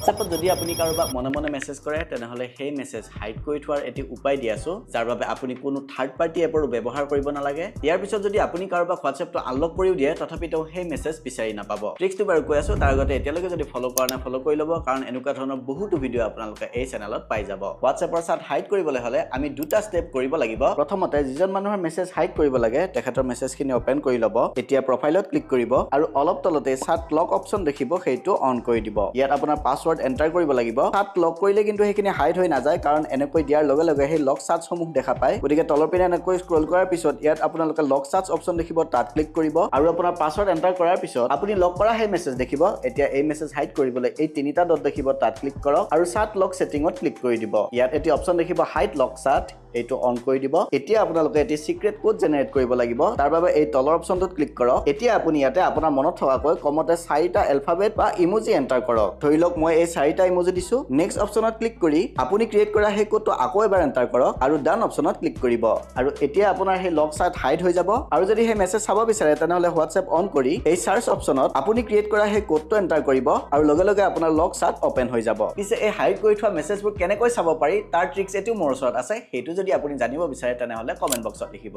WhatsApp যদি আপুনি কাৰোবাক মনে মনে মেছেজ কৰে তেনেহলে সেই মেছেজ হাইড কৰি থোৱাৰ এটি উপায় দি আছো যাৰ বাবে আপুনি কোনো থাৰ্ড পাৰ্টি এপৰো ব্যৱহাৰ কৰিব নালাগে ইয়াৰ পিছত যদি আপুনি কাৰোবাক WhatsAppটো আনলক কৰিও দিয়ে তথাপিতো সেই মেছেজ বিচাৰি নাপাব ট্ৰিক্সটো বাৰু কৈ আছো তাৰ আগতে এতিয়ালৈকে যদি ফলো কৰা নাই ফলো কৰি ল'ব কাৰণ এনেকুৱা ধৰণৰ বহুতো ভিডিও আপোনালোকে এই চেনেলত পাই যাব WhatsAppৰ চাট হাইড কৰিবলৈ হলে আমি দুটা ষ্টেপ কৰিব লাগিব প্ৰথমতে যিজন মানুহৰ মেছেজ হাইড কৰিব লাগে তেখেতৰ মেছেজখিনি ওপেন কৰি ল'ব এতিয়া প্ৰফাইলত ক্লিক কৰিব আৰু অলপ তলতে চাট লক অপচন দেখিব সেইটো অন কৰি দিব ইয়াত আপোনাৰ পাছৱৰ্ড এন্টাৰ কৰিব লাগিব চাট লক কৰিলে কিন্তু সেইখিনি হাইড হৈ নাযায় কাৰণ এনেকৈ দিয়াৰ লগে লগে সেই লক চাটসমূহ দেখা পায় গতিকে তলৰ পিনে এনেকৈ স্ক্ৰল কৰাৰ পিছত ইয়াত আপোনালোকে লক চাটস অপচন দেখিব তাত ক্লিক কৰিব আৰু আপোনাৰ পাছৱৰ্ড এন্টাৰ কৰাৰ পিছত আপুনি লক কৰা সেই মেছেজ দেখিব এতিয়া এই মেছেজ হাইড কৰিবলৈ এই তিনিটা ডট দেখিব তাত ক্লিক কৰক আৰু চাট লক সেটিংত ক্লিক কৰি দিব ইয়াত এটি অপচন দেখিব হাইড লক চাট এইটো অন কৰি দিব এতিয়া আপোনালোকে এটি সিক্ৰেট কোড জেনাৰেট কৰিব লাগিব তাৰ বাবে এই তলৰ অপচনটোত ক্লিক কৰক এতিয়া আপুনি ইয়াতে আপোনাৰ মনত থকাকৈ কমতে 4টা এলফাবেট বা ইমোজি এন্টাৰ কৰক ধৰি লওক মই এই 4টা ইমোজি দিছো নেক্সট অপচনত ক্লিক কৰি আপুনি ক্ৰিয়েট কৰা সেই কোডটো আকৌ এবাৰ এন্টাৰ কৰক আৰু ডান অপচনত ক্লিক কৰিব আৰু এতিয়া আপোনাৰ সেই লক চাট হাইড হৈ যাব আৰু যদি সেই মেছেজ চাব বিচাৰে তেনেহলে WhatsApp অন কৰি এই সাৰ্চ অপচনত আপুনি ক্ৰিয়েট কৰা সেই কোডটো এন্টাৰ কৰিব আৰু লগে লগে আপোনাৰ লক চাট ওপেন হৈ যাব পিছে এই হাইড কৰি থোৱা মেছেজবোৰ কেনেকৈ চাব পাৰি তাৰ ট্ৰিক্স এটিও মোৰ ওচৰত আছে সেইটো যদি আপুনি জানিব বিচাৰে তেনেহলে কমেন্ট বক্সত লিখিব